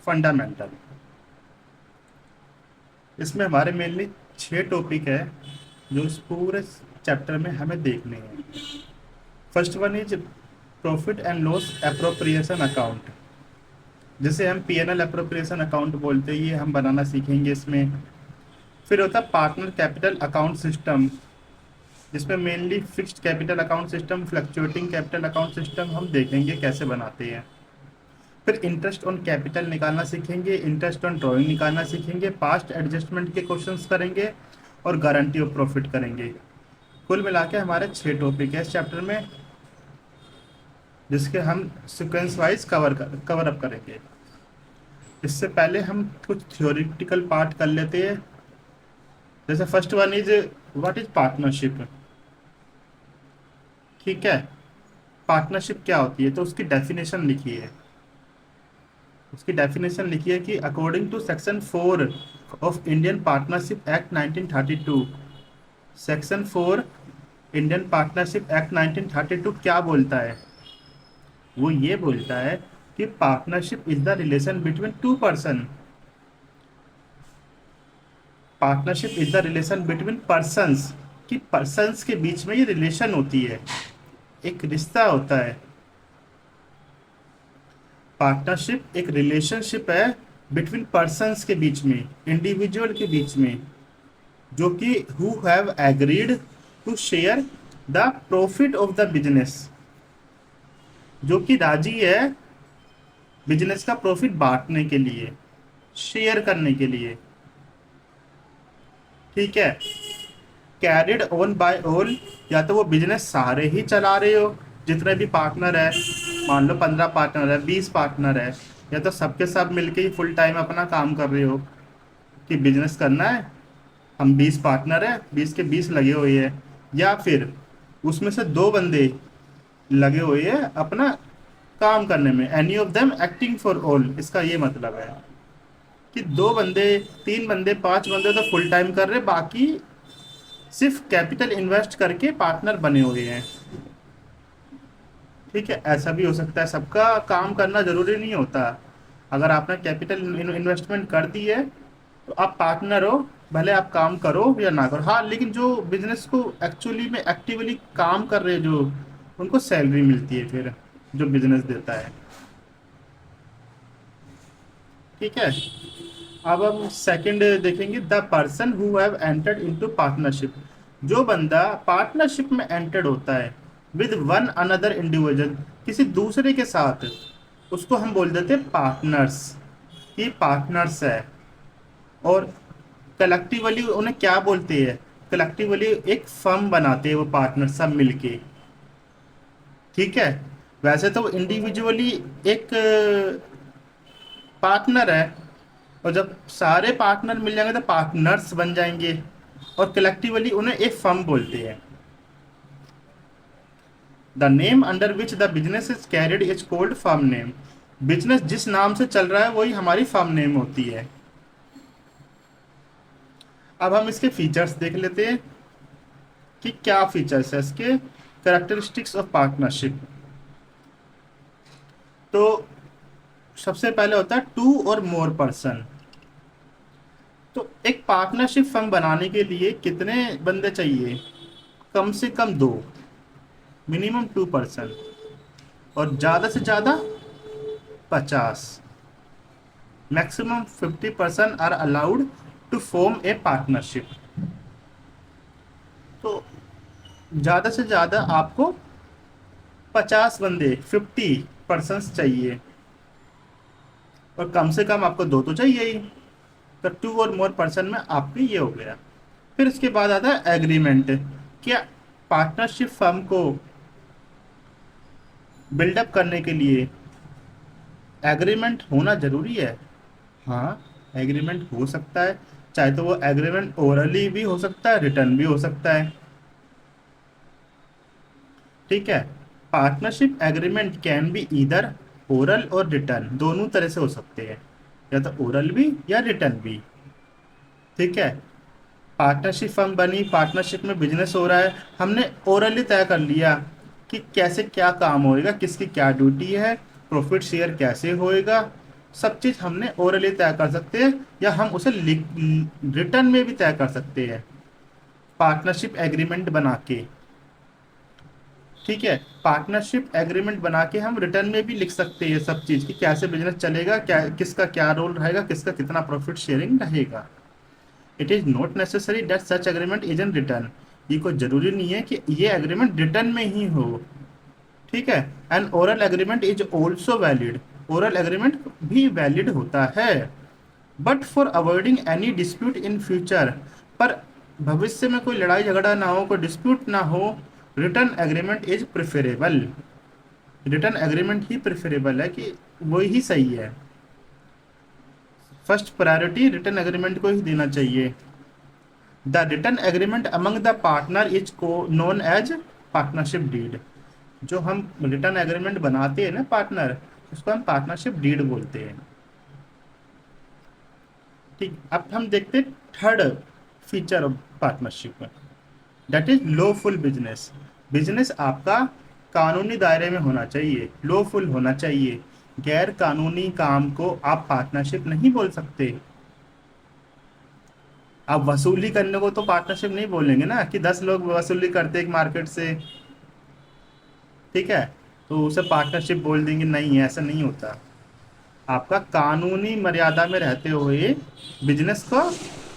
Fundamental. इसमें हमारे mainly 6 topic है जो इस पूरे चैप्टर में हमें देखने हैं। First one is profit and loss appropriation account, जिसे हम पीएनएल अप्रोप्रिएशन अकाउंट बोलते हैं, ये हम बनाना सीखेंगे इसमें। फिर होता है पार्टनर कैपिटल अकाउंट सिस्टम, जिसमें mainly fixed capital account system, fluctuating capital account system हम देखेंगे कैसे बनाते हैं। फिर इंटरेस्ट ऑन कैपिटल निकालना सीखेंगे, इंटरेस्ट ऑन ड्राइंग निकालना सीखेंगे, पास्ट एडजस्टमेंट के क्वेश्चंस करेंगे और गारंटी ऑफ प्रॉफिट करेंगे। कुल मिला के हमारे 6 टॉपिक है इस चैप्टर में, जिसके हम सीक्वेंस वाइज कवर अप करेंगे। इससे पहले हम कुछ थियोरिटिकल पार्ट कर लेते हैं। जैसे first one is what is partnership. ठीक है, पार्टनरशिप क्या होती है, तो उसकी डेफिनेशन लिखी है। उसकी डेफिनेशन लिखी है कि according to section 4 of Indian partnership act 1932। Section 4 Indian partnership act 1932 क्या बोलता है? वो ये बोलता है कि partnership is the relation between two person. Partnership is the relation between persons, कि पर्सन्स के बीच में ये रिलेशन होती है, एक रिश्ता होता है। पार्टनरशिप एक रिलेशनशिप है बिटवीन पर्सन्स के बीच में, इंडिविजुअल के बीच में, जो कि who have agreed to share the profit of the business, जो कि राजी है बिजनेस का प्रॉफिट बांटने के लिए, शेयर करने के लिए। ठीक है, कैरिड ऑन बाय ऑल, या तो वो बिजनेस सारे ही चला रहे हो, जितने भी पार्टनर है, मान लो 15 पार्टनर है, 20 पार्टनर है, या तो सबके सब मिलके ही फुल टाइम अपना काम कर रहे हो कि बिजनेस करना है, हम 20 पार्टनर है, 20 के 20 लगे हुए हैं, या फिर उसमें से 2 बंदे लगे हुए हैं अपना काम करने में, any of them acting for all. इसका ये मतलब है कि 2 बंदे, 3 बंदे, 5 बंदे तो फुल टाइम कर रहे, बाकी सिर्फ कैपिटल इन्वेस्ट करके पार्टनर बने हुए हैं। ठीक है, ऐसा भी हो सकता है, सबका काम करना जरूरी नहीं होता। अगर आपने कैपिटल इन्वेस्टमेंट कर दी है तो आप पार्टनर हो, भले आप काम करो या ना करो। हाँ, लेकिन जो बिजनेस को एक्चुअली में एक्टिवली काम कर रहे हैं जो, उनको सैलरी मिलती है फिर, जो बिजनेस देता है। ठीक है, अब हम सेकंड देखेंगे, the person who have entered into partnership. जो बंदा पार्टनरशिप में एंटर्ड होता है विद वन अनदर इंडिविजुअल, किसी दूसरे के साथ, उसको हम बोल देते हैं पार्टनर्स। ये पार्टनर्स है। और कलेक्टिवली उन्हें क्या बोलते हैं? कलेक्टिवली एक फर्म बनाते हैं वो पार्टनर सब मिलके। ठीक है, वैसे तो इंडिविजुअली एक पार्टनर है, और जब सारे पार्टनर मिल जाएंगे तो पार्टनर्स बन जाएंगे, और कलेक्टिवली उन्हें एक फर्म बोलते हैं। The name under which the business is carried is called firm name. Business जिस नाम से चल रहा है वही हमारी फर्म नेम होती है। अब हम इसके फीचर्स देख लेते हैं कि क्या फीचर्स है इसके, कैरेक्टरिस्टिक्स ऑफ पार्टनरशिप। तो सबसे पहले होता है टू और मोर पर्सन। तो एक पार्टनरशिप फर्म बनाने के लिए कितने बंदे चाहिए? कम से कम 2, मिनिमम 2 पर्सन, और ज़्यादा से ज़्यादा 50, maximum 50 person are allowed to form a partnership. तो ज़्यादा से ज़्यादा आपको 50 बंदे, 50 पर्सन चाहिए, और कम से कम आपको 2 तो चाहिए ही। तो 2 और मोर पर्सन में आपके ये हो गया। फिर इसके बाद आता है एग्रीमेंट। क्या पार्टनरशिप फर्म को बिल्डअप करने के लिए एग्रीमेंट होना जरूरी है? हाँ, एग्रीमेंट हो सकता है, चाहे तो वो एग्रीमेंट ओरली भी हो सकता है, रिटर्न भी हो सकता है। ठीक है, partnership agreement can be either oral और रिटर्न, दोनों तरह से हो सकते हैं, या तो ओरल भी या रिटर्न भी। ठीक है, पार्टनरशिप फर्म बनी, पार्टनरशिप में बिजनेस हो रहा है, हमने ओरली तय कर लिया कि कैसे क्या काम होएगा, किसकी क्या ड्यूटी है, प्रॉफिट शेयर कैसे होएगा, सब चीज हमने ओरली तय कर सकते हैं या हम उसे रिटर्न में भी तय कर सकते हैं, पार्टनरशिप एग्रीमेंट बना के। ठीक है, पार्टनरशिप एग्रीमेंट बना के हम रिटर्न में भी लिख सकते हैं सब चीज कि कैसे बिजनेस चलेगा, क्या किसका क्या रोल रहेगा, किसका कितना प्रॉफिट शेयरिंग रहेगा। It is not necessary that such agreement is in return. ये कोई जरूरी नहीं है कि ये एग्रीमेंट रिटर्न में ही हो। ठीक है, N oral agreement is also valid. Oral agreement भी वैलिड होता है, but for avoiding any dispute in future, पर भविष्य में कोई लड़ाई झगड़ा ना हो, कोई डिस्प्यूट ना हो, return agreement is preferable. Return agreement he preferable है, कि वही ही सही है। फर्स्ट प्रायोरिटी रिटर्न एग्रीमेंट को ही देना चाहिए। The written agreement among the partner is को नोन एज पार्टनरशिप डीड। जो हम रिटर्न एग्रीमेंट बनाते हैं ना पार्टनर, उसको हम पार्टनरशिप डीड बोलते हैं। ठीक, अब हम देखते हैं थर्ड फीचर ऑफ पार्टनरशिप में, that is lawful business. Business आपका कानूनी दायरे में होना चाहिए, लॉफुल होना चाहिए। गैर कानूनी काम को आप पार्टनरशिप नहीं बोल सकते। आप वसूली करने को तो पार्टनरशिप नहीं बोलेंगे ना, कि 10 लोग वसूली करते एक मार्केट से, ठीक है, तो उसे पार्टनरशिप बोल देंगे, नहीं ऐसा नहीं होता। आपका कानूनी मर्यादा में रहते हुए बिजनेस को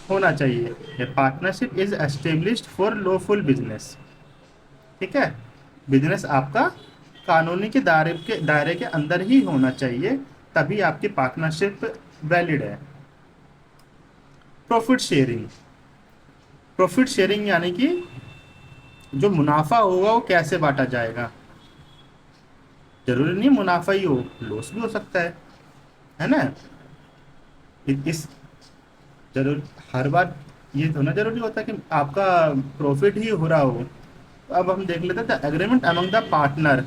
होना चाहिए। ए partnership is established for lawful business. ठीक है, बिजनेस आपका कानूनी के दायरे के अंदर ही होना चाहिए, तभी आपकी पार्टनरशिप वैलिड है। Profit sharing. प्रॉफिट शेयरिंग यानी कि जो मुनाफा होगा वो कैसे बांटा जाएगा। जरूरी नहीं मुनाफा ही हो, लॉस भी हो सकता है ना। इस जरूर हर बार ये तो ना जरूरी होता कि आपका प्रॉफिट ही हो रहा हो। तो अब हम देख लेते हैं एग्रीमेंट अमंग द पार्टनर।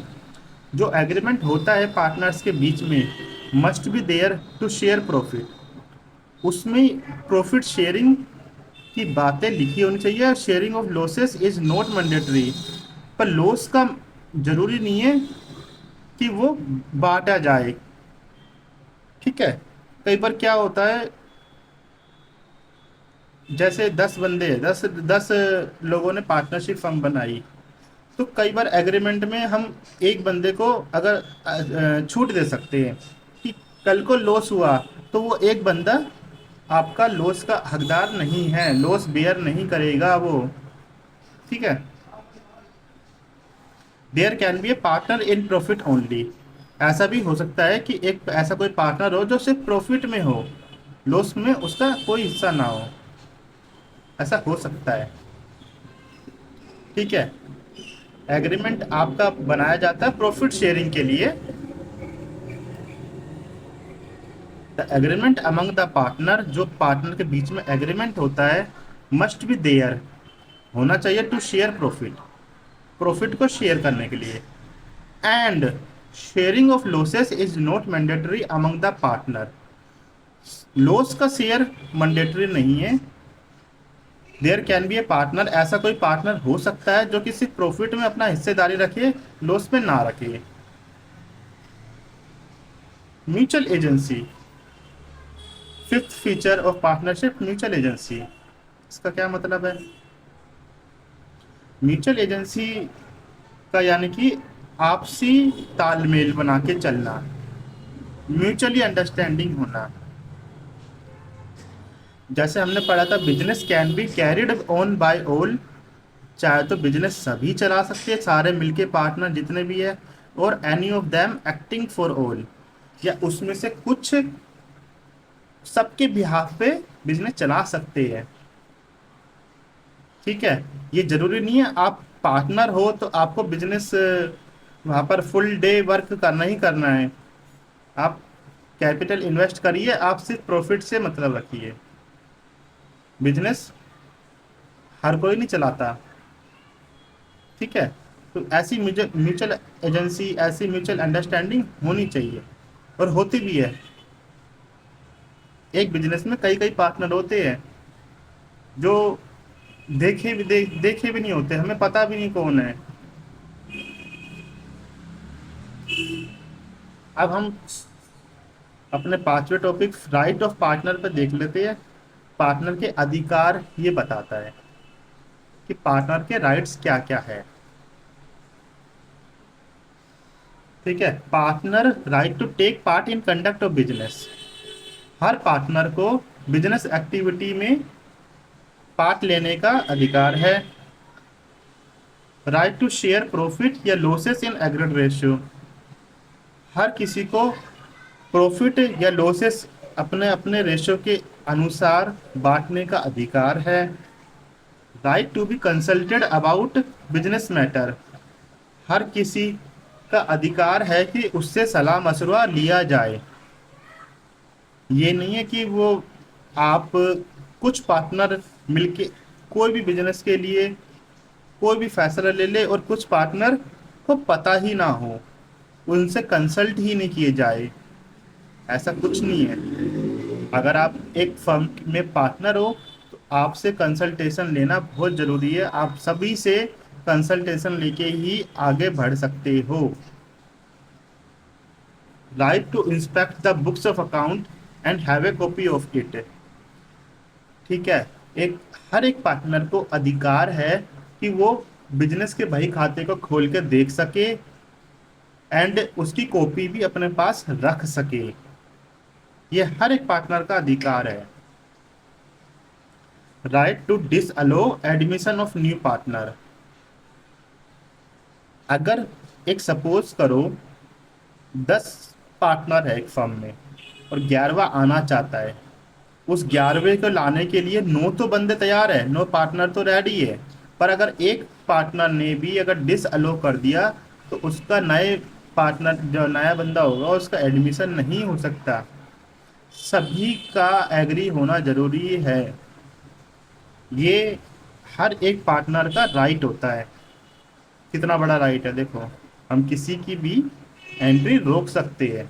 जो एग्रीमेंट होता है पार्टनर्स के बीच में, must be there to share profit. उसमें प्रॉफिट शेयरिंग की बातें लिखी होनी चाहिए। Sharing of losses is not mandatory, पर लॉस का जरूरी नहीं है कि वो बांटा जाए। ठीक है, कई बार क्या होता है, जैसे 10 बंदे, 10 लोगों ने पार्टनरशिप फर्म बनाई, तो कई बार एग्रीमेंट में हम एक बंदे को अगर छूट दे सकते हैं कि कल को लॉस हुआ तो वो एक बंदा आपका लॉस का हकदार नहीं है, लॉस बेयर नहीं करेगा वो। ठीक है, there can be a partner in profit only. ऐसा भी हो सकता है कि एक ऐसा कोई पार्टनर हो जो सिर्फ प्रॉफिट में हो, लॉस में उसका कोई हिस्सा ना हो, ऐसा हो सकता है। ठीक है, एग्रीमेंट आपका बनाया जाता है प्रॉफिट शेयरिंग के लिए। The agreement among the partner, जो पार्टनर के बीच में एग्रीमेंट होता है, मस्ट बी देयर, होना चाहिए, टू शेयर प्रॉफिट, प्रॉफिट को शेयर करने के लिए। And sharing of losses is not mandatory among the partner. Loss का शेयर मैंडेटरी नहीं है। There can be a partner, ऐसा कोई पार्टनर हो सकता है जो कि सिर्फ प्रॉफिट में अपना हिस्सेदारी रखे, लॉस में ना रखे। Mutual agency. Fifth feature of partnership, mutual agency. इसका क्या मतलब है? म्यूचुअल एजेंसी का यानी कि आपसी तालमेल बना के चलना, म्यूचुअली अंडरस्टैंडिंग होना। जैसे हमने पढ़ा था business can be carried on by all, चाहे तो बिजनेस सभी चला सकते हैं, सारे मिलके पार्टनर जितने भी है, और any of them acting for all, या उसमें से कुछ सबके बिहाफ पे बिजनेस चला सकते हैं। ठीक है, ये जरूरी नहीं है आप पार्टनर हो तो आपको बिजनेस वहां पर फुल डे वर्क करना ही करना है। आप कैपिटल इन्वेस्ट करिए, आप सिर्फ प्रॉफिट से मतलब रखिए। बिजनेस हर कोई नहीं चलाता। ठीक है, तो ऐसी म्यूचुअल एजेंसी, ऐसी म्यूचुअल अंडरस्टैंडिंग होनी चाहिए, और होती भी है। एक बिजनेस में कई कई पार्टनर होते हैं जो देखे भी नहीं होते, हमें पता भी नहीं कौन है। अब हम अपने पांचवे टॉपिक राइट ऑफ पार्टनर पे देख लेते हैं। पार्टनर के अधिकार ये बताता है कि पार्टनर के राइट्स क्या क्या है। ठीक है, partner right to take part in conduct of business. हर पार्टनर को बिजनेस एक्टिविटी में पार्ट लेने का अधिकार है। राइट टू शेयर प्रॉफिट या लॉसेस इन एग्रीड रेशियो। हर किसी को प्रॉफिट या लॉसेस अपने अपने रेशियो के अनुसार बांटने का अधिकार है। Right to be consulted about business matter. हर किसी का अधिकार है कि उससे सलाह मशवरा लिया जाए। ये नहीं है कि वो आप कुछ पार्टनर मिलके कोई भी बिजनेस के लिए कोई भी फैसला ले ले और कुछ पार्टनर को पता ही ना हो, उनसे कंसल्ट ही नहीं किए जाए। ऐसा कुछ नहीं है। अगर आप एक फर्म में पार्टनर हो तो आपसे कंसल्टेशन लेना बहुत ज़रूरी है। आप सभी से कंसल्टेशन लेके ही आगे बढ़ सकते हो। Right to inspect the books of account and have a copy of it. ठीक है, एक हर एक पार्टनर को अधिकार है कि वो बिजनेस के बही खाते को खोल के देख सके एंड उसकी कॉपी भी अपने पास रख सके। ये हर एक पार्टनर का अधिकार है। Right to disallow admission of new partner. अगर एक सपोज करो 10 पार्टनर है एक फर्म में और 11वां आना चाहता है, उस 11वें को लाने के लिए 9 तो बंदे तैयार है, 9 पार्टनर तो रेडी है, पर अगर एक पार्टनर ने भी अगर डिसअलो कर दिया तो उसका नए पार्टनर जो नया बंदा होगा उसका एडमिशन नहीं हो सकता। सभी का एग्री होना जरूरी है। ये हर एक पार्टनर का राइट होता है। कितना बड़ा राइट है देखो, हम किसी की भी एंट्री रोक सकते हैं।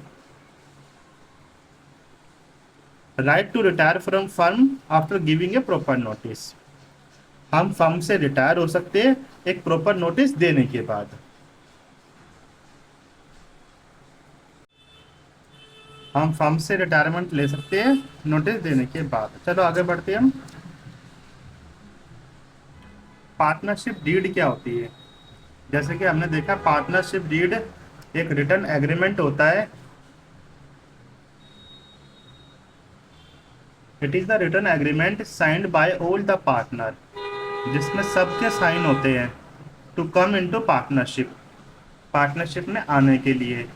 Right to retire from firm after giving a proper notice. हम फर्म से रिटायर हो सकते हैं एक प्रॉपर नोटिस देने के बाद। हम फर्म से रिटायरमेंट ले सकते हैं नोटिस देने के बाद। चलो आगे बढ़ते हैं हम। पार्टनरशिप डीड क्या होती है? जैसे कि हमने देखा पार्टनरशिप डीड एक रिटर्न एग्रीमेंट होता है। It is the written agreement signed by all the partner, जिसमें सबके साइन होते हैं to come into partnership, partnership में आने के लिए।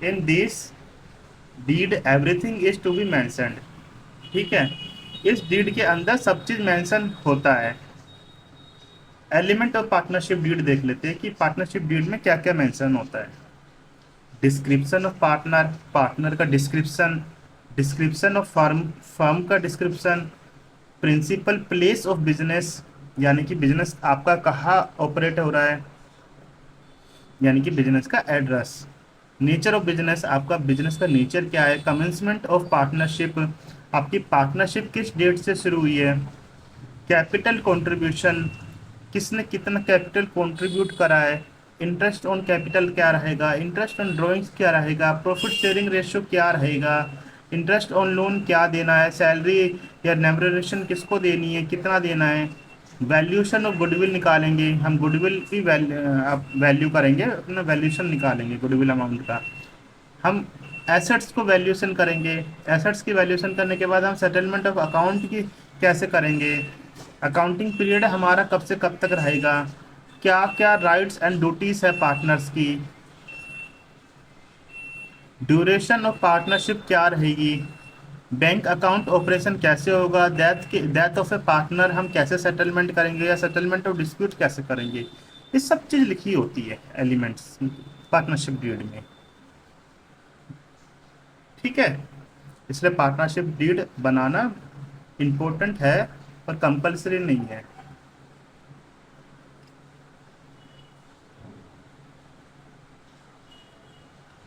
In this deed everything is to be mentioned. ठीक है, इस डीड के अंदर सब चीज मेंशन होता है। एलिमेंट ऑफ पार्टनरशिप डीड देख लेते हैं कि पार्टनरशिप डीड में क्या क्या मेंशन होता है। डिस्क्रिप्शन ऑफ पार्टनर, पार्टनर का description, description of firm, firm का description, principal place of business, यानी कि बिजनेस आपका कहाँ ऑपरेट हो रहा है, यानी कि बिजनेस का एड्रेस। नेचर ऑफ बिजनेस, आपका बिजनेस का नेचर क्या है। कमेंसमेंट ऑफ पार्टनरशिप, आपकी पार्टनरशिप किस डेट से शुरू हुई है। कैपिटल कंट्रीब्यूशन, किसने कितना कैपिटल कंट्रीब्यूट करा है। इंटरेस्ट ऑन कैपिटल क्या रहेगा, इंटरेस्ट ऑन ड्रॉइंग्स क्या रहेगा, प्रॉफिट शेयरिंग रेशियो क्या रहेगा, इंटरेस्ट ऑन लोन क्या देना है, सैलरी या रेम्युनरेशन किसको देनी है, कितना देना है। वैल्यूएशन ऑफ गुडविल निकालेंगे हम, गुडविल भी वैल्यू करेंगे, अपना वैल्यूएशन निकालेंगे गुडविल अमाउंट का। हम एसेट्स को वैल्यूएशन करेंगे, एसेट्स की वैल्यूएशन करने के बाद हम सेटलमेंट ऑफ अकाउंट की कैसे करेंगे। अकाउंटिंग पीरियड हमारा कब से कब तक रहेगा, क्या क्या राइट्स एंड ड्यूटीज है पार्टनर्स की, ड्यूरेशन ऑफ पार्टनरशिप क्या रहेगी, बैंक अकाउंट ऑपरेशन कैसे होगा, डेथ ऑफ ए पार्टनर हम कैसे सेटलमेंट करेंगे या सेटलमेंट ऑफ डिस्प्यूट कैसे करेंगे। ये सब चीज़ लिखी होती है एलिमेंट्स पार्टनरशिप डीड में। ठीक है, इसलिए पार्टनरशिप डीड बनाना इम्पोर्टेंट है पर कंपलसरी नहीं है।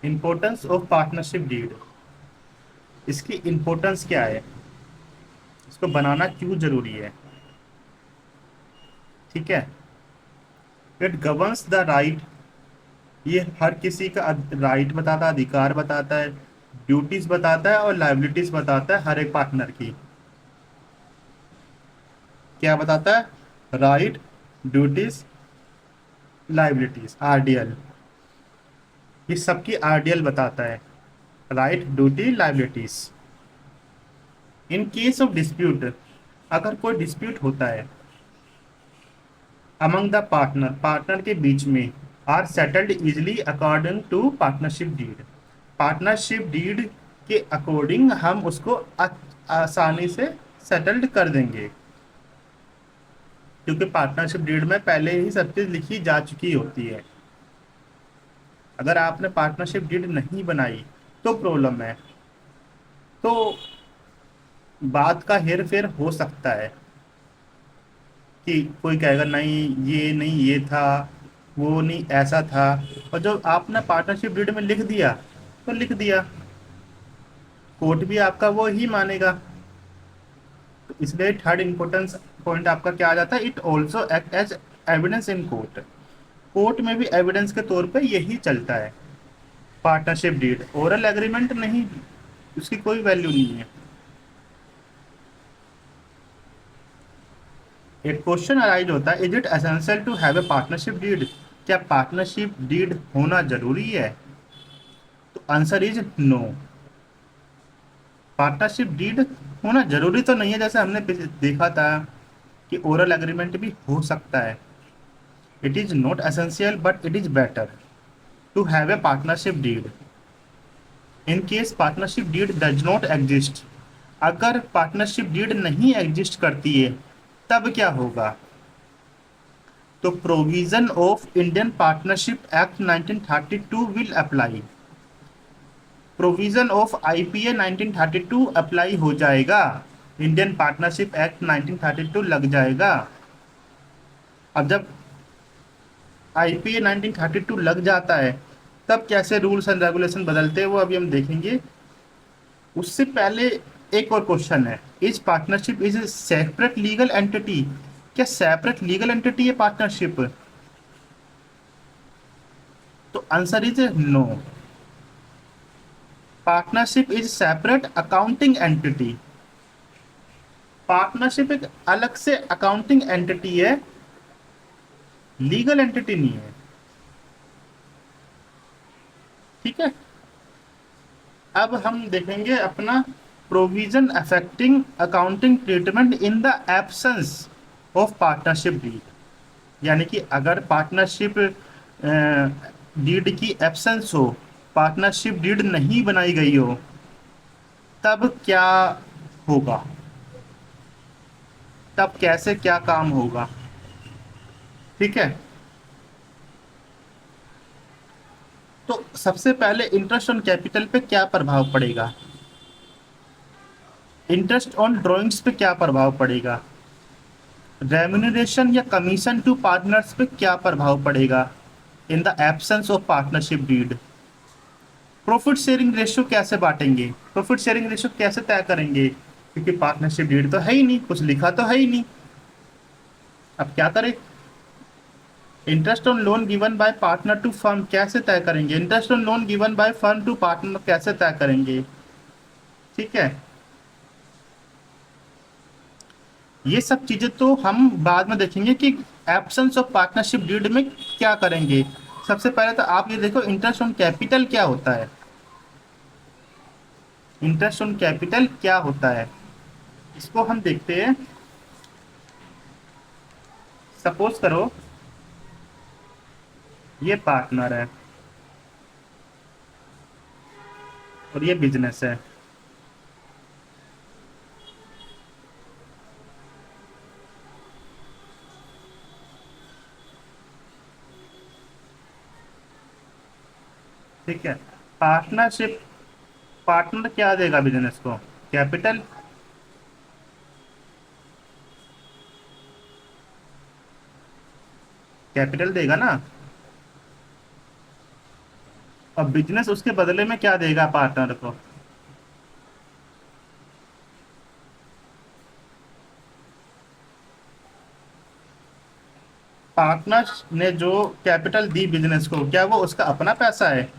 इम्पोर्टेंस ऑफ पार्टनरशिप डीड, इसकी इम्पोर्टेंस क्या है, इसको बनाना क्यों जरूरी है। ठीक है, इट गवर्न्स द राइट, ये हर किसी का राइट बताता है, अधिकार बताता है ड्यूटीज बताता है और लाइबिलिटीज बताता है हर एक पार्टनर की। क्या बताता है? Right, duties, liabilities, RDL. ये सबकी आरडीएल बताता है, right, duty, liabilities. In case of dispute, अगर कोई डिस्प्यूट होता है अमंग द पार्टनर, पार्टनर के बीच में, are settled easily according to partnership deed, partnership deed के अकॉर्डिंग हम उसको आसानी से सेटल्ड कर देंगे, क्योंकि पार्टनरशिप डीड में पहले ही सब चीज लिखी जा चुकी होती है। अगर आपने पार्टनरशिप डीड नहीं बनाई तो प्रॉब्लम है, तो बात का हेर फेर हो सकता है कि कोई कहेगा नहीं ये था, वो नहीं ऐसा था। और जो आपने पार्टनरशिप डीड में लिख दिया तो लिख दिया, कोर्ट भी आपका वो ही मानेगा। तो इसलिए थर्ड इम्पोर्टेंस पॉइंट आपका क्या आ जाता है? It also act as evidence in court, court में भी एविडेंस के तौर पे यही चलता है। पार्टनरशिप डीड ओरल एग्रीमेंट नहीं, उसकी कोई वैल्यू नहीं है। एक क्वेश्चन अराइज होता है, is it essential to have a partnership deed, क्या पार्टनरशिप डीड होना जरूरी है? तो answer is no. Partnership deed होना जरूरी तो नहीं है, जैसे हमने देखा था कि ओरल एग्रीमेंट भी हो सकता है। It is not essential but it is better to have a partnership deed in case partnership deed does not exist. अगर पार्टनरशिप डीड नहीं एग्जिस्ट करती है तब क्या होगा? तो provision of Indian partnership act 1932 will apply, provision of IPA 1932 apply हो जाएगा, इंडियन पार्टनरशिप एक्ट 1932 लग जाएगा। अब जब आईपीए 1932 लग जाता है तब कैसे रूल्स एंड रेगुलेशन बदलते हैं वो अभी हम देखेंगे। उससे पहले एक और क्वेश्चन है, is partnership is a separate legal entity, क्या सेपरेट लीगल एंटिटी है पार्टनरशिप? तो answer is no. Partnership is separate accounting entity, partnership एक अलग से अकाउंटिंग एंटिटी है, लीगल एंटिटी नहीं है। ठीक है, अब हम देखेंगे अपना provision affecting accounting treatment in the absence of partnership deed, यानी कि अगर पार्टनरशिप डीड की एब्सेंस हो, पार्टनरशिप डीड नहीं बनाई गई हो, तब क्या होगा, तब कैसे क्या काम होगा। ठीक है, तो सबसे पहले इंटरेस्ट ऑन कैपिटल पे क्या प्रभाव पड़ेगा, इंटरेस्ट ऑन ड्रॉइंग्स पे क्या प्रभाव पड़ेगा, रेम्यूनरेशन या कमीशन टू पार्टनर्स पे क्या प्रभाव पड़ेगा in the absence of partnership deed. Profit sharing ratio कैसे बांटेंगे, प्रॉफिट शेयरिंग रेशियो कैसे तय करेंगे, क्योंकि पार्टनरशिप डीड तो है ही नहीं, कुछ लिखा तो है ही नहीं। अब क्या करें? Interest on loan given by partner to firm कैसे तय करेंगे, interest on loan given by firm to partner कैसे तय करेंगे। ठीक है, ये सब चीजें तो हम बाद में देखेंगे कि एब्सेंस ऑफ पार्टनरशिप डीड में क्या करेंगे। सबसे पहले तो आप ये देखो इंटरेस्ट ऑन कैपिटल क्या होता है, इंटरेस्ट ऑन कैपिटल क्या होता है इसको हम देखते हैं। सपोज करो ये पार्टनर है और ये बिजनेस है, ठीक है। पार्टनरशिप, पार्टनर क्या देगा बिजनेस को? कैपिटल। कैपिटल देगा ना, और बिजनेस उसके बदले में क्या देगा पार्टनर को? पार्टनर ने जो कैपिटल दी बिजनेस को, क्या वो उसका अपना पैसा है?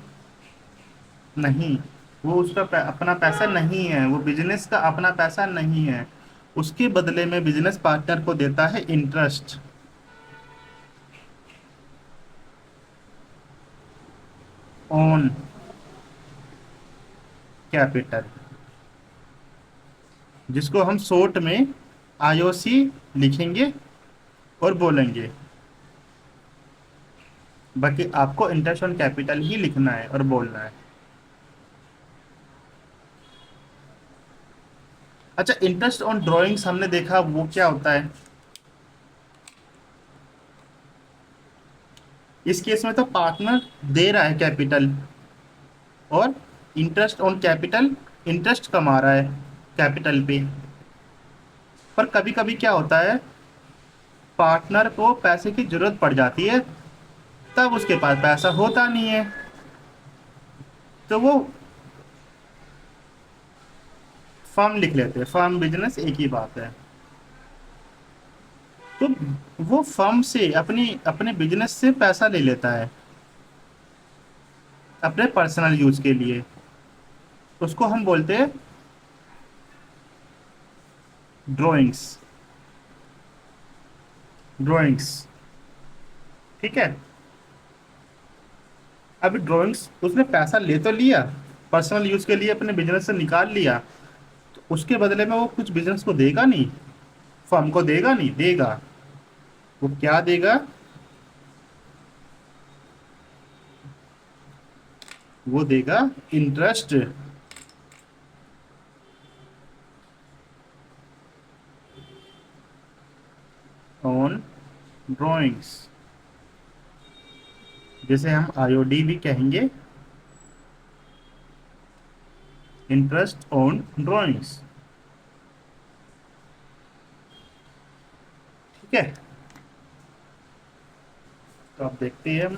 नहीं, वो उसका अपना पैसा नहीं है, वो बिजनेस का अपना पैसा नहीं है। उसके बदले में बिजनेस पार्टनर को देता है इंटरेस्ट ऑन कैपिटल, जिसको हम शॉर्ट में आईओसी लिखेंगे और बोलेंगे। बाकी आपको इंटरेस्ट ऑन कैपिटल ही लिखना है और बोलना है। अच्छा, इंटरेस्ट ऑन ड्राइंग्स हमने देखा, वो क्या होता है? इस केस में तो पार्टनर दे रहा है कैपिटल और इंटरेस्ट ऑन कैपिटल, इंटरेस्ट कमा रहा है कैपिटल पे। पर कभी कभी क्या होता है, पार्टनर को पैसे की जरूरत पड़ जाती है, तब उसके पास पैसा होता नहीं है, तो वो फर्म लिख लेते हैं। फर्म बिजनेस एक ही बात है। तो वो फर्म से अपनी अपने बिजनेस से पैसा ले लेता है अपने पर्सनल यूज के लिए, उसको हम बोलते हैं ड्राइंग्स। ड्राइंग्स, ठीक है। अभी ड्राइंग्स उसने पैसा ले तो लिया, पर्सनल यूज के लिए अपने बिजनेस से निकाल लिया, तो उसके बदले में वो कुछ बिजनेस को देगा नहीं, फर्म को देगा नहीं, देगा। वो क्या देगा? वो देगा इंटरेस्ट ऑन ड्राइंग्स, जैसे हम आईओडी भी कहेंगे, इंटरेस्ट ऑन ड्राइंग्स, ठीक है। तो आप देखते हैं हम,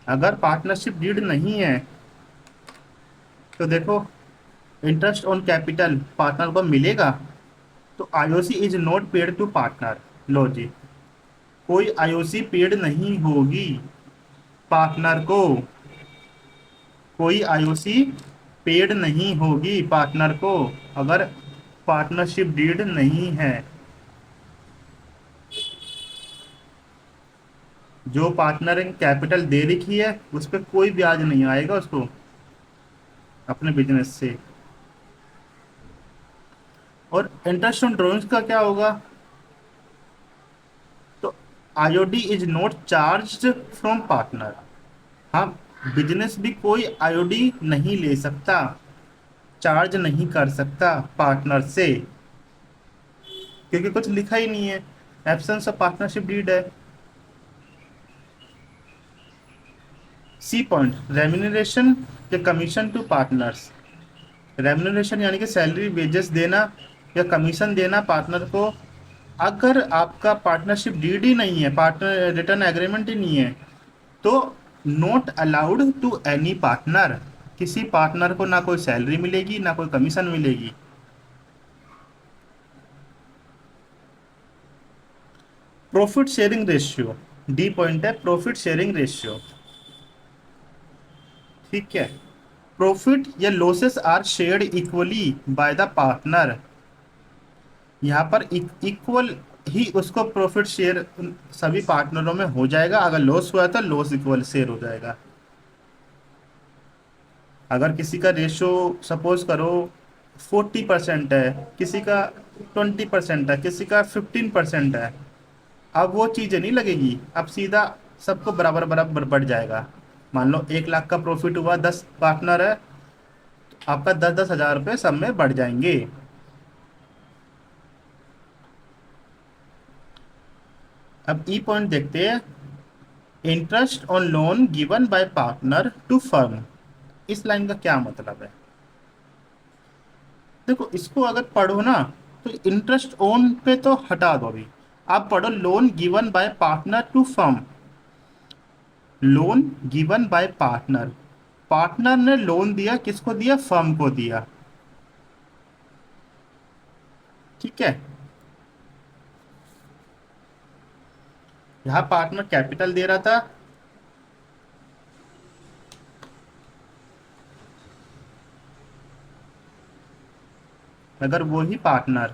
अगर पार्टनरशिप डीड नहीं है तो देखो, इंटरेस्ट ऑन कैपिटल पार्टनर को मिलेगा, तो IOC is not paid to partner. लो जी, कोई आईओसी पेड नहीं होगी पार्टनर को, कोई आईओसी पेड नहीं होगी पार्टनर को अगर पार्टनरशिप डीड नहीं है। जो पार्टनर कैपिटल दे रखी है उस पर कोई ब्याज नहीं आएगा उसको अपने बिजनेस से। और इंटरेस्ट ऑन ड्रॉइंग्स का क्या होगा? तो IOD is not charged from partner. हाँ, बिजनेस भी कोई आईओडी नहीं ले सकता, चार्ज नहीं कर सकता पार्टनर से, क्योंकि कुछ लिखा ही नहीं है, एब्सेंस ऑफ पार्टनरशिप डीड है। सी पॉइंट, रेम्यूनरेशन या कमीशन टू पार्टनर्स। रेम्यूनरेशन यानी कि सैलरी, वेजेस देना या कमीशन देना पार्टनर को, अगर आपका पार्टनरशिप डीड ही नहीं है, पार्टनर रिटर्न एग्रीमेंट ही नहीं है, तो not allowed to any partner. किसी पार्टनर को ना कोई सैलरी मिलेगी ना कोई कमीशन मिलेगी। Profit sharing ratio, D point है प्रॉफिट शेयरिंग रेशियो, ठीक है। प्रॉफिट या losses are shared equally by the partner. यहाँ पर इक्वल ही उसको प्रॉफिट शेयर सभी पार्टनरों में हो जाएगा। अगर लॉस हुआ तो लॉस इक्वल शेयर हो जाएगा। अगर किसी का रेशो सपोज करो 40% है, किसी का 20% है, किसी का 15% है, अब वो चीज़ें नहीं लगेगी, अब सीधा सबको बराबर बराबर बढ़ जाएगा। मान लो 1 लाख का प्रॉफिट हुआ, 10 पार्टनर है, तो आपका 10-10 हज़ार रुपये सब में बढ़ जाएंगे। अब ई पॉइंट देखते हैं, interest on loan given by partner to firm. इस लाइन का क्या मतलब है? देखो, इसको अगर पढ़ो ना, तो इंटरेस्ट ऑन पे तो हटा दो, अभी आप पढ़ो loan given by partner to firm. Loan given by partner, partner ने लोन दिया, किसको दिया? फर्म को दिया, ठीक है। यहाँ पार्टनर कैपिटल दे रहा था, अगर वो ही पार्टनर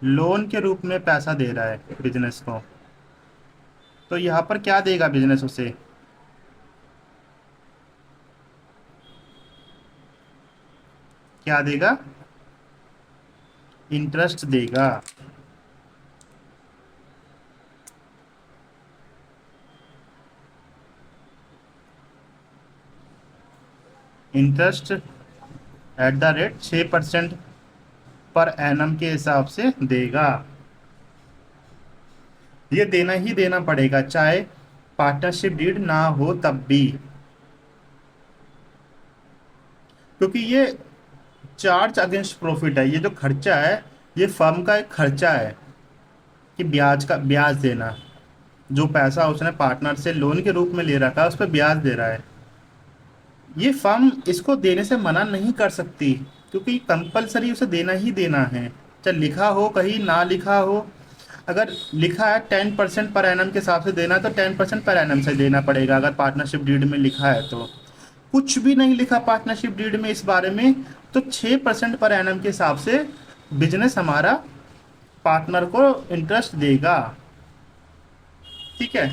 लोन के रूप में पैसा दे रहा है बिजनेस को, तो यहाँ पर क्या देगा बिजनेस उसे? क्या देगा? इंटरेस्ट देगा। Interest at the rate 6% per annum के हिसाब से देगा। ये देना ही देना पड़ेगा, चाहे पार्टनरशिप डीड ना हो तब भी, क्योंकि ये चार्ज अगेंस्ट प्रॉफिट है। ये जो खर्चा है ये फर्म का एक खर्चा है कि ब्याज देना। जो पैसा उसने पार्टनर से लोन के रूप में ले रखा है उस पर ब्याज दे रहा है। ये फर्म इसको देने से मना नहीं कर सकती, क्योंकि कंपलसरी उसे देना ही देना है, चाहे लिखा हो कहीं ना लिखा हो। अगर लिखा है 10% पर एनम के हिसाब से देना, तो 10% पर एनम से देना पड़ेगा। अगर पार्टनरशिप डीड में लिखा है तो कुछ भी नहीं लिखा पार्टनरशिप डीड में इस बारे में, तो 6% पर एनम के हिसाब से बिजनेस हमारा पार्टनर को इंटरेस्ट देगा। ठीक है।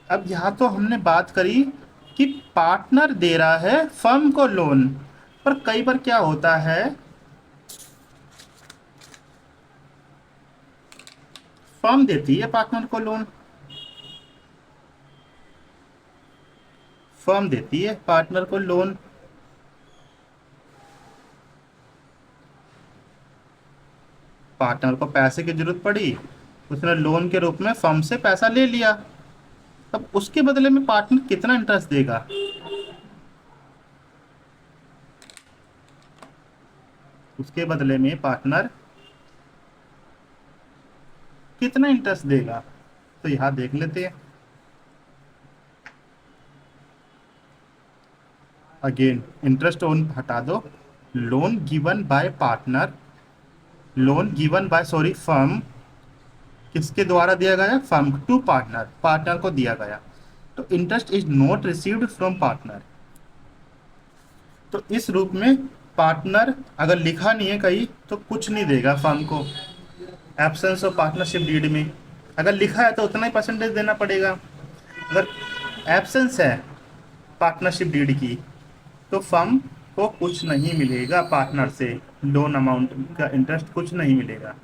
अब यहाँ तो हमने बात करी कि पार्टनर दे रहा है फर्म को लोन, पर कई बार क्या होता है, फर्म देती है पार्टनर को लोन, फर्म देती है पार्टनर को लोन, पार्टनर को पैसे की जरूरत पड़ी, उसने लोन के रूप में फर्म से पैसा ले लिया। अब उसके बदले में पार्टनर कितना इंटरेस्ट देगा? उसके बदले में पार्टनर कितना इंटरेस्ट देगा, तो यहां देख लेते हैं। अगेन इंटरेस्ट ओन हटा दो। Loan given by partner, loan given bye sorry firm, किसके द्वारा दिया गया? फर्म टू पार्टनर, पार्टनर को दिया गया। तो interest is not received from partner. तो इस रूप में पार्टनर अगर लिखा नहीं है कहीं तो कुछ नहीं देगा फर्म को, एब्सेंस ऑफ पार्टनरशिप डीड में। अगर लिखा है तो उतना ही परसेंटेज देना पड़ेगा। अगर एब्सेंस है पार्टनरशिप डीड की तो फर्म को कुछ नहीं मिलेगा, पार्टनर से लोन अमाउंट का इंटरेस्ट कुछ नहीं मिलेगा।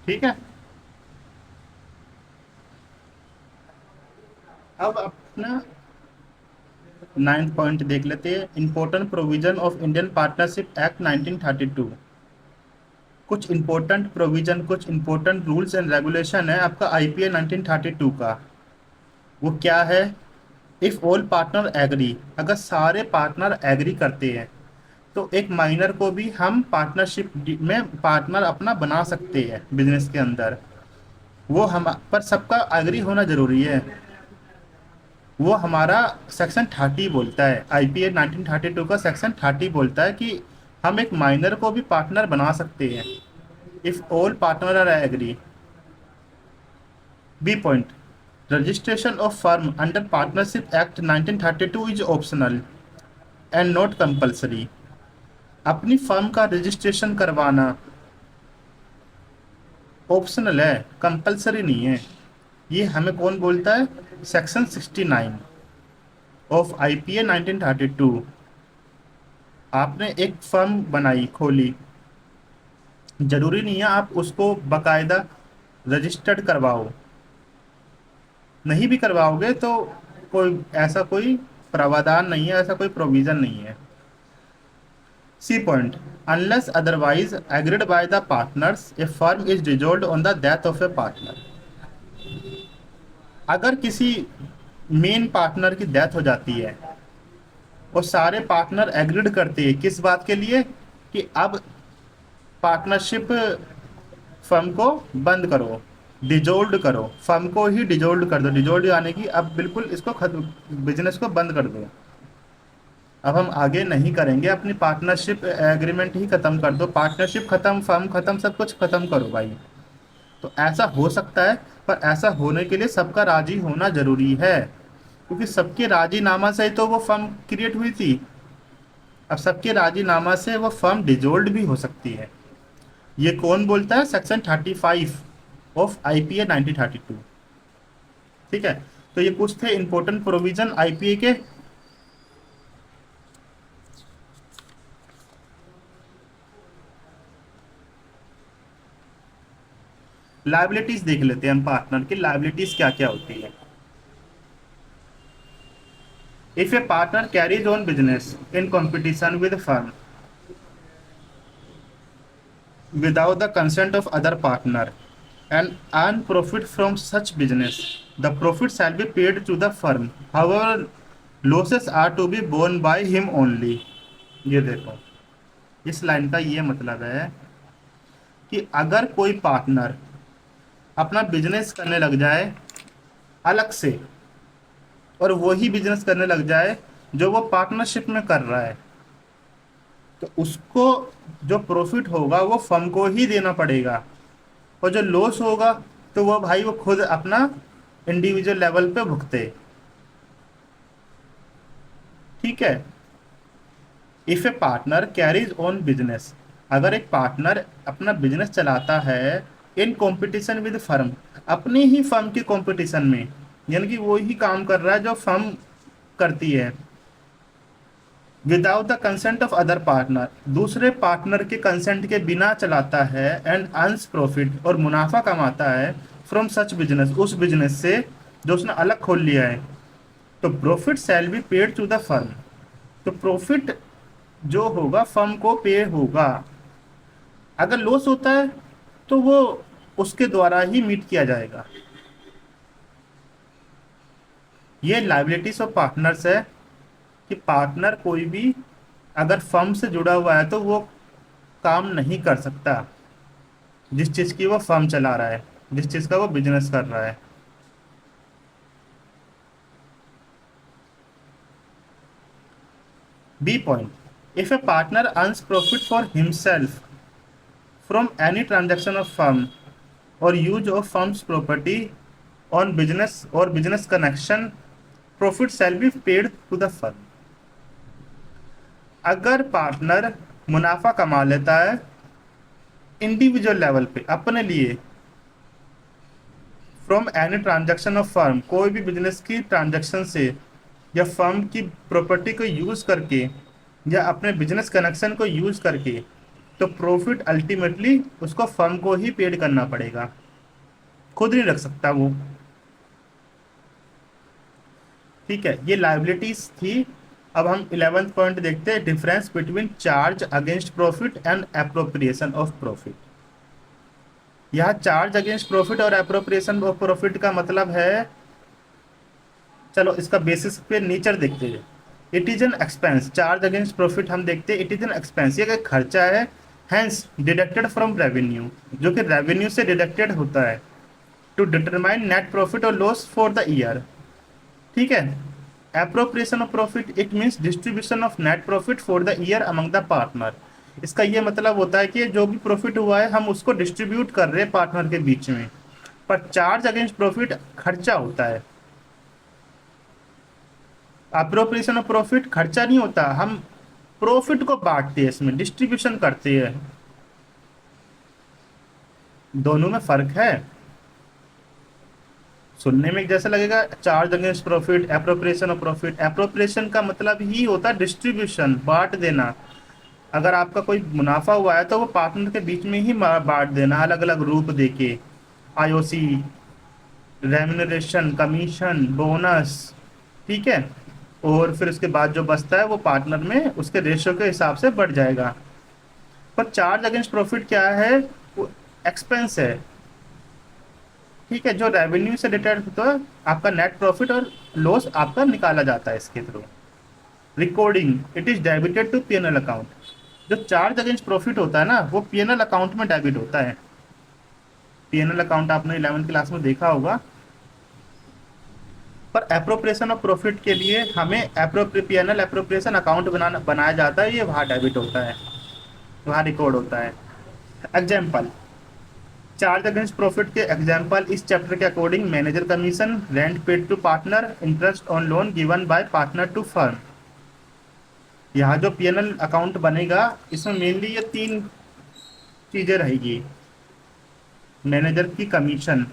ठीक है। अब अपना 9th पॉइंट देख लेते हैं। Important provision of Indian partnership act 1932। कुछ इंपॉर्टेंट प्रोविजन, कुछ इंपॉर्टेंट रूल्स एंड रेगुलेशन है आपका आईपीए 1932 का। वो क्या है? इफ ऑल पार्टनर एग्री, अगर सारे पार्टनर एग्री करते हैं तो एक माइनर को भी हम पार्टनरशिप में पार्टनर अपना बना सकते हैं बिजनेस के अंदर। वो हम पर सबका एग्री होना जरूरी है। वो हमारा सेक्शन 30 बोलता है, आईपीए 1932 का सेक्शन 30 बोलता है कि हम एक माइनर को भी पार्टनर बना सकते हैं if all partner are agree. B point, registration of firm under partnership act 1932 is optional and not compulsory. अपनी फर्म का रजिस्ट्रेशन करवाना ऑप्शनल है, कंपल्सरी नहीं है। ये हमें कौन बोलता है? Section 69 of IPA 1932। आपने एक फर्म बनाई, खोली, जरूरी नहीं है आप उसको बकायदा रजिस्टर्ड करवाओ। नहीं भी करवाओगे तो कोई ऐसा कोई प्रावधान नहीं है, ऐसा कोई प्रोविजन नहीं है। C point, unless otherwise agreed by the partners a firm is dissolved on the death of a partner. अगर किसी मेन पार्टनर की डेथ हो जाती है और सारे पार्टनर एग्रीड करते हैं किस बात के लिए कि अब पार्टनरशिप फर्म को बंद करो, डिजोल्ड करो, फर्म को ही डिजोल्ड कर दो। डिजोल्ड यानी कि अब बिल्कुल इसको खत्म, बिजनेस को बंद कर दो, अब हम आगे नहीं करेंगे, अपनी पार्टनरशिप एग्रीमेंट ही खत्म कर दो, पार्टनरशिप खत्म, फर्म खत्म, सब कुछ खत्म करो भाई। तो ऐसा हो सकता है, पर ऐसा होने के लिए सबका राजी होना जरूरी है, क्योंकि सबके राजीनामा से ही तो वो फर्म क्रिएट हुई थी। अब सबके राजीनामा से वो फर्म डिजोल्ड भी हो सकती है। ये कौन बोलता है? Section 35 of IPA 1932। ठीक है, तो ये कुछ थे इंपॉर्टेंट प्रोविजन आईपीए के। लाइबिलिटीज देख लेते हैं हम, पार्टनर की लाइबिलिटीज क्या क्या होती है। If a partner carries on business in competition with firm without the consent of other partner and earn profit from such business, the profit shall be paid to the firm. However, losses are to be borne by him only. ये देखो, इस line का ये मतलब है कि अगर कोई पार्टनर अपना बिजनेस करने लग जाए अलग से, और वही बिजनेस करने लग जाए जो वो पार्टनरशिप में कर रहा है, तो उसको जो प्रॉफिट होगा वो फर्म को ही देना पड़ेगा, और जो लॉस होगा तो वो भाई वो खुद अपना इंडिविजुअल लेवल पे भुगते। ठीक है। If a partner carries on business, अगर एक पार्टनर अपना बिजनेस चलाता है इन कंपटीशन विद फर्म, अपनी ही फर्म के कंपटीशन में, यानी कि वो ही काम कर रहा है जो फर्म करती है, without the consent of other partner, दूसरे पार्टनर के कंसेंट के बिना चलाता है, एंड अर्न्स प्रॉफिट, और मुनाफा कमाता है, फ्रॉम सच बिजनेस, उस बिजनेस से जो उसने अलग खोल लिया है, तो profit shall be paid to the firm, तो प्रॉफिट जो होगा फर्म को पे होगा। अगर लॉस होता है तो वो उसके द्वारा ही मीट किया जाएगा। ये लाइबिलिटीज ऑफ पार्टनर्स है कि पार्टनर कोई भी अगर फर्म से जुड़ा हुआ है तो वो काम नहीं कर सकता जिस चीज की वो फर्म चला रहा है, जिस चीज का वो बिजनेस कर रहा है। B point, if a partner earns profit for himself from any transaction of firm और use of firm's property on business और business connection, profit shall be paid to the firm. अगर पार्टनर मुनाफा कमा लेता है इंडिविजुअल लेवल पे अपने लिए, from any transaction of firm, कोई भी बिजनेस की ट्रांजैक्शन से, या फर्म की प्रॉपर्टी को यूज करके, या अपने बिजनेस कनेक्शन को यूज करके, तो प्रॉफिट अल्टीमेटली उसको फर्म को ही पेड करना पड़ेगा, खुद नहीं रख सकता वो। ठीक है, ये लाइबिलिटीज थी। अब हम 11th पॉइंट देखते हैं, difference between charge against profit and appropriation of profit. यह चार्ज अगेंस्ट प्रॉफिट और एप्रोप्रिएशन ऑफ प्रॉफिट का मतलब है, चलो इसका बेसिस पे नेचर देखते हैं। It is an expense, charge against profit हम देखते हैं, इट इज एन एक्सपेंस, ये एक खर्चा है, हैंस डिडक्टेड फ्रॉम रेवेन्यू, जो कि रेवेन्यू से डिडक्टेड होता है, टू डिटरमाइन नेट प्रॉफिट और लॉस फॉर द ईयर। ठीक है। Appropriation of profit, it means distribution of net profit for the year among the partner. इसका ये मतलब होता है कि जो भी प्रॉफिट हुआ है हम उसको डिस्ट्रीब्यूट कर रहे हैं पार्टनर के बीच में। पर चार्ज अगेंस्ट प्रॉफिट खर्चा होता है, एप्रोप्रिएशन ऑफ प्रॉफिट खर्चा नहीं होता, हम प्रॉफिट को बांटते हैं, इसमें डिस्ट्रीब्यूशन करते हैं। दोनों में फर्क है। सुनने में जैसा लगेगा charge against profit, appropriation of profit, appropriation का मतलब ही होता है डिस्ट्रीब्यूशन, बांट देना। अगर आपका कोई मुनाफा हुआ है तो वो पार्टनर के बीच में ही बांट देना, अलग अलग रूप देके, आईओसी, रेम्यूनरेशन, कमीशन, बोनस। ठीक है। और फिर उसके बाद जो बचता है वो पार्टनर में उसके रेशियो के हिसाब से बढ़ जाएगा। पर चार्ज अगेंस्ट प्रॉफिट क्या है? वो एक्सपेंस है। ठीक है, जो रेवेन्यू से रिलेटेड होता है, आपका नेट प्रॉफिट और लॉस आपका निकाला जाता है इसके थ्रू। Recording it is debited to PNL account. जो चार्ज अगेंस्ट प्रॉफिट होता है ना, वो पीएनएल अकाउंट में डेबिट होता है। पीएनएल अकाउंट आपने 11th क्लास में देखा होगा। पर एप्रोप्रिएशन ऑफ प्रॉफिट के लिए हमें पीएनएल एप्रोप्रिएशन अकाउंट बनाया जाता है, ये वहाँ डेबिट होता है, वहाँ रिकॉर्ड होता है। एग्जाम्पल, चार्ज अगेंस्ट प्रॉफिट के एग्जाम्पल इस चैप्टर के according manager commission, rent paid to partner, interest on loan given by partner to firm. यहाँ जो पीएनएल अकाउंट बनेगा इसमें मेनली ये 3 चीजें रहेगी। मैनेजर की कमीशन,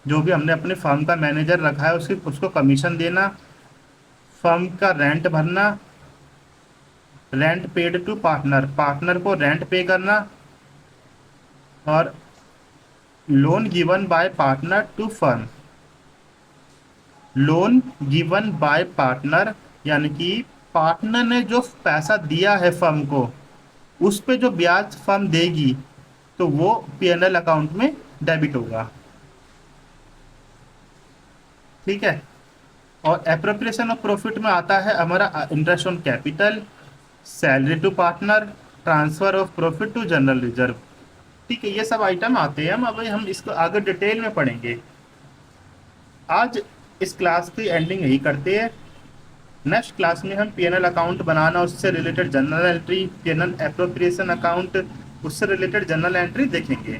जो भी हमने अपने फर्म का मैनेजर रखा है उसको कमीशन देना, फर्म का रेंट भरना, rent paid to partner, partner को रेंट पे करना, और loan given by partner to firm. Loan given by partner यानी कि पार्टनर ने जो पैसा दिया है फर्म को, उस पे जो ब्याज फर्म देगी तो वो पीएनएल अकाउंट में डेबिट होगा। ठीक है। और एप्रोप्रिएशन ऑफ प्रॉफिट में आता है हमारा interest on capital, salary to partner, transfer of profit to general reserve. ठीक है, ये सब आइटम आते हैं। हम इसको आगे डिटेल में पढ़ेंगे। आज इस क्लास की एंडिंग यही करते हैं। नेक्स्ट क्लास में हम पीएनएल अकाउंट बनाना, उससे related general entry, PNL appropriation account, उससे रिलेटेड जनरल एंट्री देखेंगे।